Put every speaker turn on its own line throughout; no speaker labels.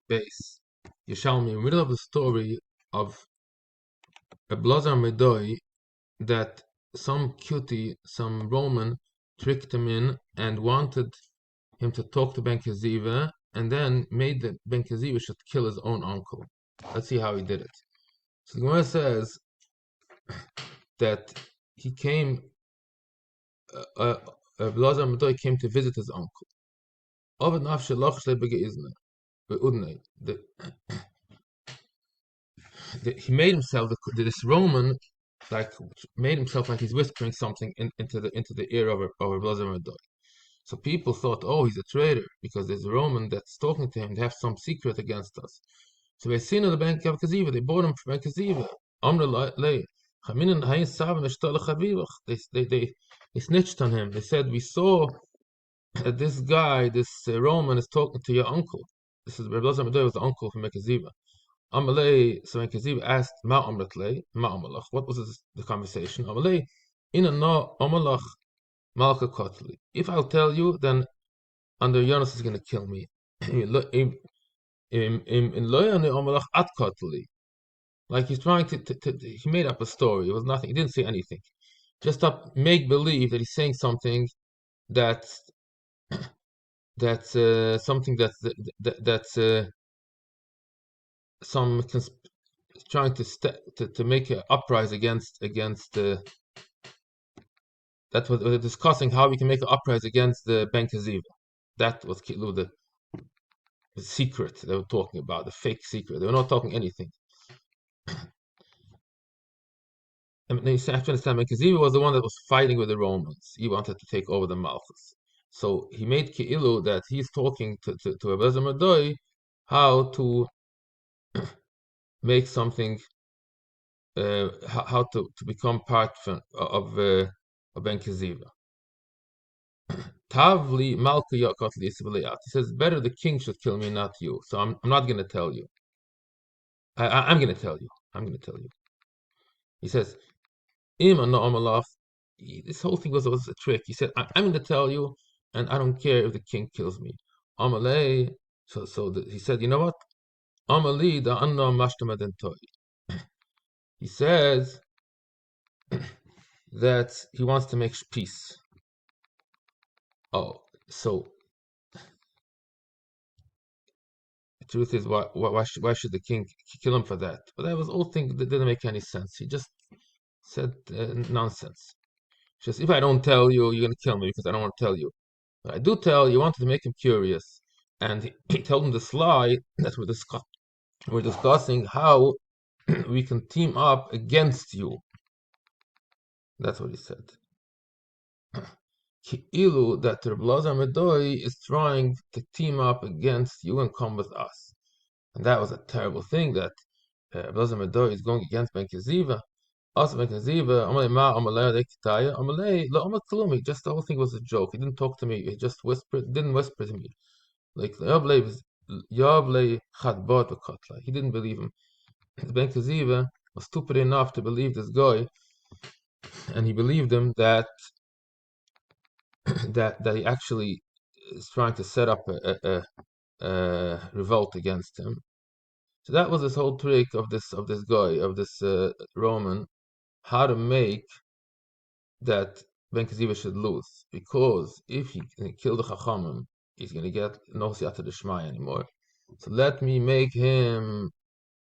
base. Yishalmi, in the middle of the story of a Blazar Medoi that some cutie, some Roman, tricked him in and wanted him to talk to Ben Kaziva and then made that Ben Kaziva should kill his own uncle. Let's see how he did it. So the Gemara says that he came, Blazar Medoi came to visit his uncle. He made himself, this Roman, like made himself like he's whispering something into the ear of a Blazar. So people thought, oh, he's a traitor because there's a Roman that's talking to him. They have some secret against us. So they seen the bank of Kaziva. They bought him from Ben Kaziva. They snitched on him. They said, we saw that this guy, this Roman, is talking to your uncle. This is Rabbi Lazar Medoy was the uncle from Ben Kaziva. Amalei, so Ben Kaziva asked, Ma Amratlei, Ma Amalach. What was the conversation? Amalei, Ina no Amalach Malka Kotli. If I'll tell you, then under Jonas is going to kill me. Like he's trying he made up a story. It was nothing. He didn't say anything. Just to make believe that he's saying something that's something that's some trying to make an uprising against that was discussing how we can make an uprising against the Ben Kaziva. That was the secret they were talking about, the fake secret. They were not talking anything. And you have to understand, Ben Kaziva was the one that was fighting with the Romans. He wanted to take over the Malchus. So he made Ki'ilu that he's talking to Abelazar Madoi how to make something, how to become part of Ben Kaziva. Tavli Malka Yakatli Isabiliat. He says, better the king should kill me, not you. So I'm not going to tell you. I'm going to tell you. I'm going to tell you. He says, Ima no Amalaf. This whole thing was a trick. He said, I'm going to tell you, and I don't care if the king kills me. Amalei. He said, you know what? Amali da anna mashtamadentoi. He says that he wants to make peace. Oh, so the truth is, why should the king kill him for that? But that was the whole thing that didn't make any sense. He just said nonsense. Just if I don't tell you, you're gonna kill me because I don't want to tell you. But I do tell you, wanted to make him curious, and he told him this lie that we're discussing how we can team up against you. That's what he said. Ki'ilu, that Reb Lazar Medoi is trying to team up against you and come with us. And that was a terrible thing that Reb Lazar Medoi is going against Ben Kaziva. Also Ben Kaziva, Amalei Ma, Amalei Rekitaya, Amalei La Amal Kalumi. Just the whole thing was a joke. He didn't talk to me. He just didn't whisper to me. Like Yablei Chadbot Bekotla. He didn't believe him. Ben Kaziva was stupid enough to believe this guy, and he believed him that he actually is trying to set up a revolt against him. So that was this whole trick of this guy, of this Roman, how to make that Ben Kaziva should lose, because if he kill the Chachamim, he's going to get no siyata d'shmaya anymore. So let me make him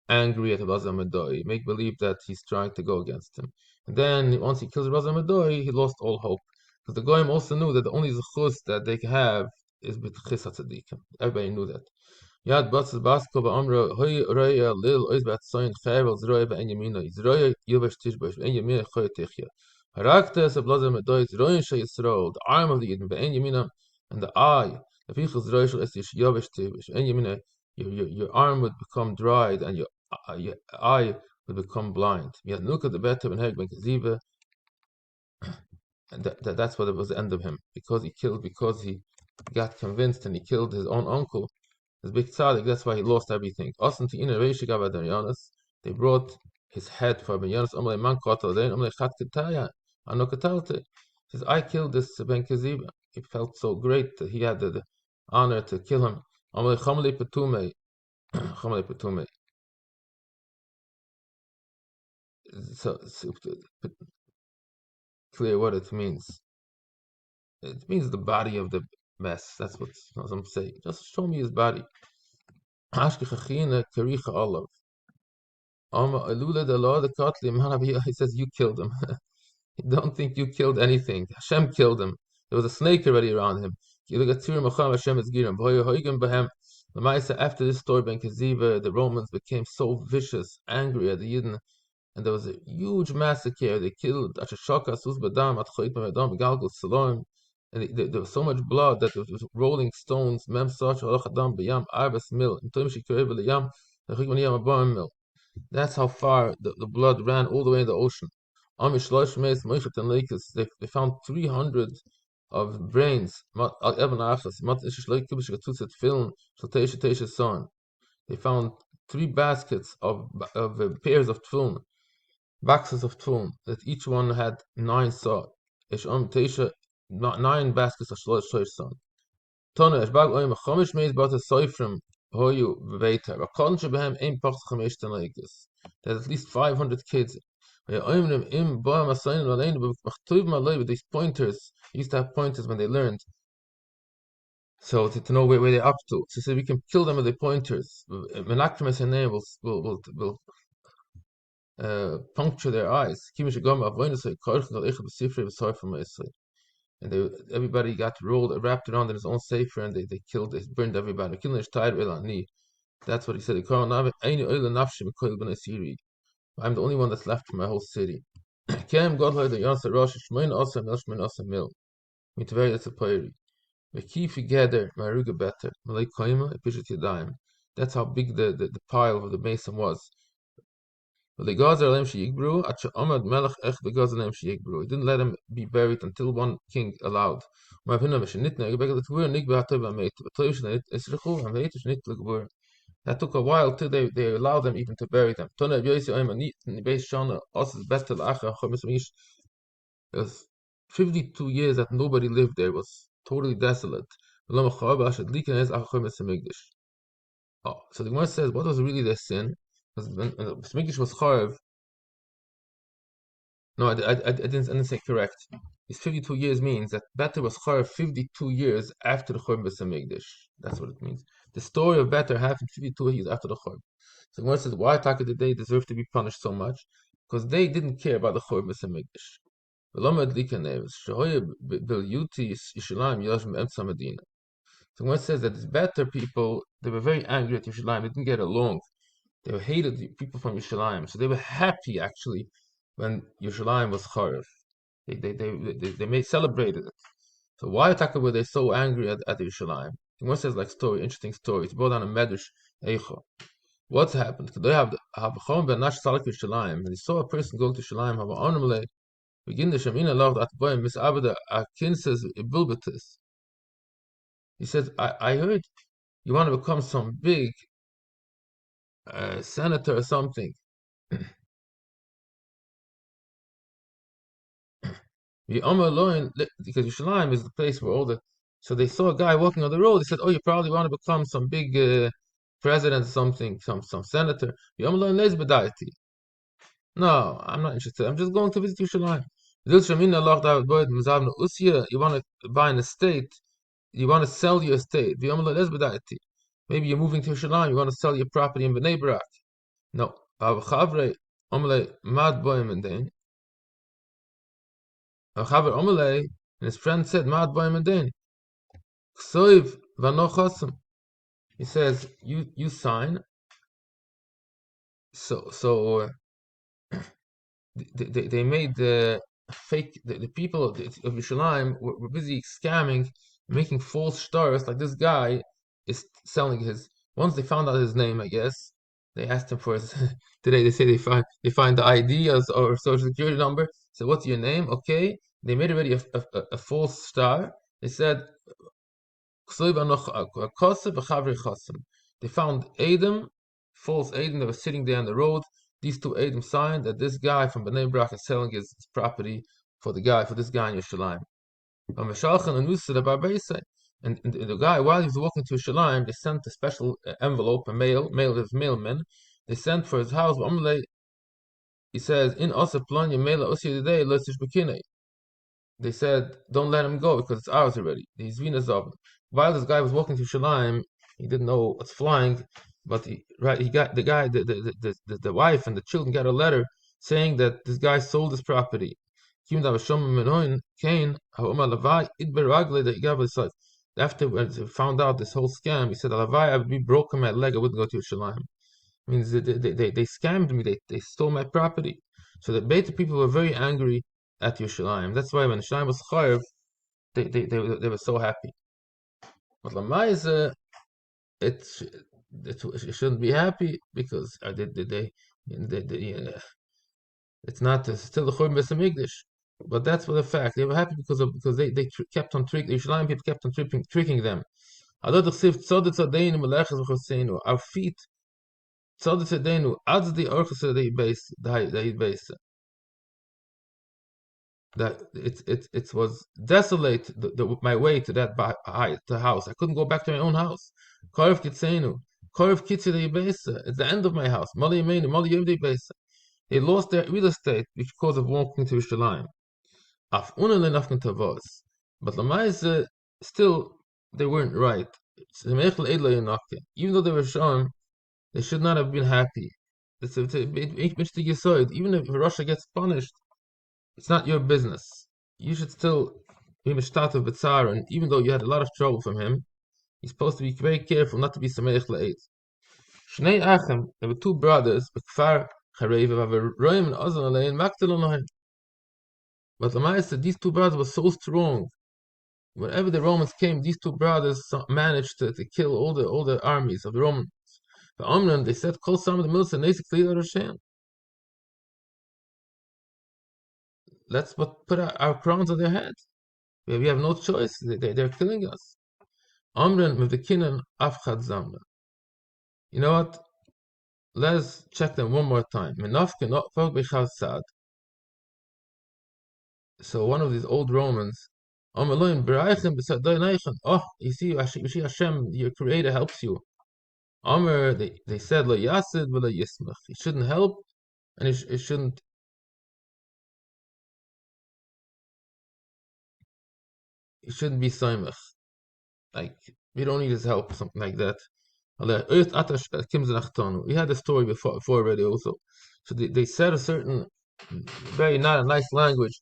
angry at Abazar Medoi, make believe that he's trying to go against him. And then once he kills Abazar Medoi, he lost all hope. Because the Goyim also knew that the only zechus that they can have is b'tchis hatzadikim. Everybody knew that. Yad batzes basko ba'amra hoy roya lil oiz ba'tzoyin chayvel zroya ba'en yamina zroya yilbash tishbash ba'en yamina choy techya. Harakta es Abazar Medoi zroyin shay Yisrael, the arm of the Yidden ba'en yamina, and the eye, the fichel zroya shal es yilbash tishbash ba'en yamina, your arm would become dried and your eye would become blind. Yet look at the better and Ben Kaziva, and that's what it was the end of him, because he got convinced and he killed his own uncle, his big tzaddik. That's why he lost everything. They brought his head for Ben Yonas. Says, I killed this Ben Kaziva. He felt so great that he had the honor to kill him. Chomale Petume. So clear what it means. It means the body of the mess. That's what I'm saying. Just show me his body. Ashkechachina Karicha Olav. Alula the law the Kotli he says you killed him. Don't think you killed anything. Hashem killed him. There was a snake already around him. After this story, Ben Kaziva, the Romans became so vicious, angry at the Yidden, and there was a huge massacre. They killed Achashoka, Susbadam, Atchoitma, Adam, Galgal, Salom, and there was so much blood that there was rolling stones, Mem Sach, Alachadam, Bayam, Arbas Mil, and Tom Shikirib, Yam, Mil. That's how far the blood ran all the way in the ocean. They found 300 of brains. They found 3 baskets of pairs of tefillin, boxes of tefillin, that each one had 9 9 baskets of shlosh son. Tona es bag oim chomish meis bat soifrim hoyu bebeiter. A kon shebehem ein pach chomish tanaikus. There's at least 500 kids. Im ba masayin alein b'machtub malay with these pointers. Used to have pointers when they learned, so to know where they're up to. So we can kill them with the pointers. Menakrim es will puncture their eyes. Kimish gam avoinus koich gal ich b'sifrei b'soifrim meisay. And everybody got rolled, wrapped around in his own safer, and they burned everybody. That's what he said. I'm the only one that's left from my whole city. That's how big the pile of the mason was. He didn't let him be buried until one king allowed. That took a while till they allowed them even to bury them. It was 52 years that nobody lived there. It was totally desolate. Oh, so the Gemara says, what was really their sin? Because when Smigdish was chayav. No, I didn't say correct. This 52 years means that Better was chayav 52 years after the Churban Besamigdash. That's what it means. The story of Better happened 52 years after the Churban. So Gemara says, why Taka did they deserve to be punished so much? Because they didn't care about the Churban Besamigdash. So Gemara says that these Better people, they were very angry at Yerushalayim. They didn't get along. They hated the people from Yerushalayim. So they were happy actually when Yerushalayim was chayav. They celebrated it. So why were they so angry at Yerushalayim? The Gemara says interesting story. It's brought down a Medrash Eicha. What's happened? They have when they saw a person going to Yerushalayim, begin the Shemina loved at boy Miss Abada Akinsa's Bilbitis. He says, I heard you want to become some big senator or something. Because Yerushalayim is the place where all the. So they saw a guy walking on the road. They said, "Oh, you probably want to become some big president, something, some senator." No, I'm not interested. I'm just going to visit Yerushalayim. You want to buy an estate. You want to sell your estate. Maybe you're moving to Yerushalayim. You want to sell your property in Bnei Brak. No. And his friend said, Mad boy Madain. He says, you sign. So they made the fake the people of Yerushalayim were busy scamming, making false stars. Like this guy is selling his. Once they found out his name, I guess they asked him for his. Today they say they find the ID or social security number. So what's your name? Okay, they made already a false star. They said. They found Adam, false Adam, that was sitting there on the road. These 2 Adam signed that this guy from Bnei Brak is selling his property for this guy in Yerushalayim. And the guy, while he was walking to Shalim, they sent a special envelope, a mail his mailman. They sent for his house. He says, "In Osa Planya Mail Osi today, let's Bikini." They said, "Don't let him go because it's ours already." He's Vinazov. While this guy was walking to Shalim, he didn't know what's flying, but he got the guy, the wife and the children got a letter saying that this guy sold his property. After he found out this whole scam, he said, "Alavai, I would be broken my leg. I wouldn't go to Yerushalayim." Means they scammed me. They stole my property. So the Beta people were very angry at Yerushalayim. That's why when Yerushalayim was chayav, they were so happy. But Lamaisa, it it shouldn't be happy because it's not still the Churban Beis Hamikdash. But that's for the fact. They were happy because they kept on tricking. The Yerushalayim people kept on tricking them. Our feet, that it was desolate my way to that the house. I couldn't go back to my own house. Korv Kitzenu, Korv Kitzei Beisa. It's the end of my house. Mali Yemenu, Mali Yevdei Beisa. They lost their real estate because of walking to Yerushalayim. Af unelen afken tavos. But Lamaise, still, they weren't right. Even though they were shown, they should not have been happy. Even if Russia gets punished, it's not your business. You should still be mishtatav b'tzar, and even though you had a lot of trouble from him, you're supposed to be very careful not to be sameich la'ed. Shnei Achem, there were two brothers, b'kfar charev, v'averoim and ozon alein, maktel onohem. But Lamai said these two brothers were so strong. Whenever the Romans came, these two brothers managed to kill all the armies of the Romans. The Amran, they said, "Call some of the military Hashem. Let's put our crowns on their heads. We have no choice. They're killing us." Amran with the kinan afchad zamra. You know what? Let's check them one more time. So one of these old Romans, oh, you see Hashem, your creator helps you. Amr, they said, "Lo yasid v'lo yismach." He shouldn't help, and he shouldn't. He shouldn't be saimach. Like we don't need his help, something like that. We had the story before already also. So they said a certain very not a nice language,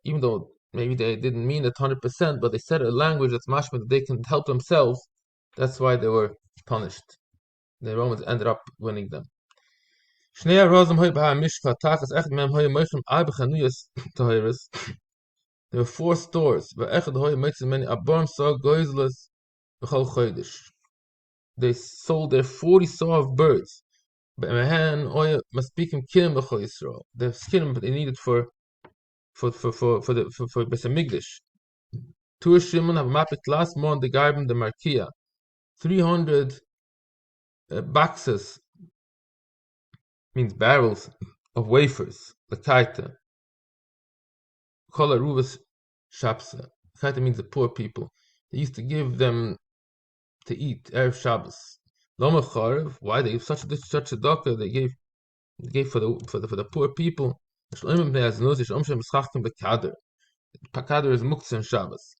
even though maybe they didn't mean it 100%, but they said a language that's mashma that they can help themselves. That's why they were punished. The Romans ended up winning them. There were 4 stores. They sold their 40 saw of birds. The skin they needed for Beis Hamikdash. Tur Shimon have mapped last month the garden the Markia. 300 boxes means barrels of wafers. The kaita. Kol Aruvas Shapsa. Kaita means the poor people. They used to give them to eat Erev Shabbos. Loma Charev. Why they gave such a doctor? They gave for the poor people. Kader is Muktzah and Shabbos.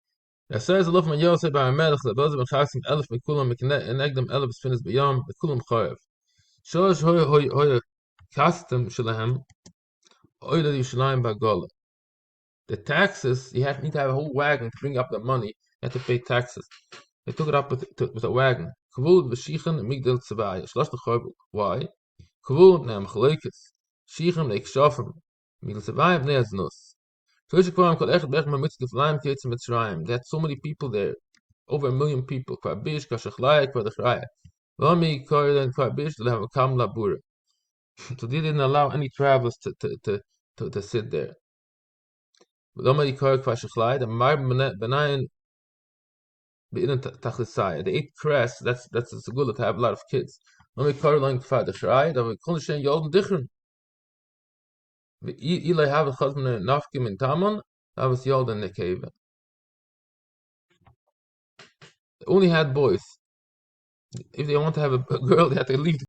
Er says a lot from Yosef by Melech the Boz ben Chasim Elf Mekulam Meknegdem Elf Spinas B'Yom Mekulam Charev. Shosh hoy custom Shalahem Oila Yushalayim Bagola. The taxes, you need to have a whole wagon to bring up the money. You have to pay taxes. They took it up with a wagon. Kavul v'shichan migdal tzavaya. Shlosh l'chorb. Why? Kavul ne'am chalekes. Shichan le'ikshofim. Migdal tzavaya b'nei aznus. They had so many people there. Over 1 million people. So they didn't allow any travelers to sit there. They ate grass. That's a good to have a lot of kids. Eli have a husband nafkim in Taman. That was Yalda Nekeva. Only had boys. If they want to have a girl, they had to leave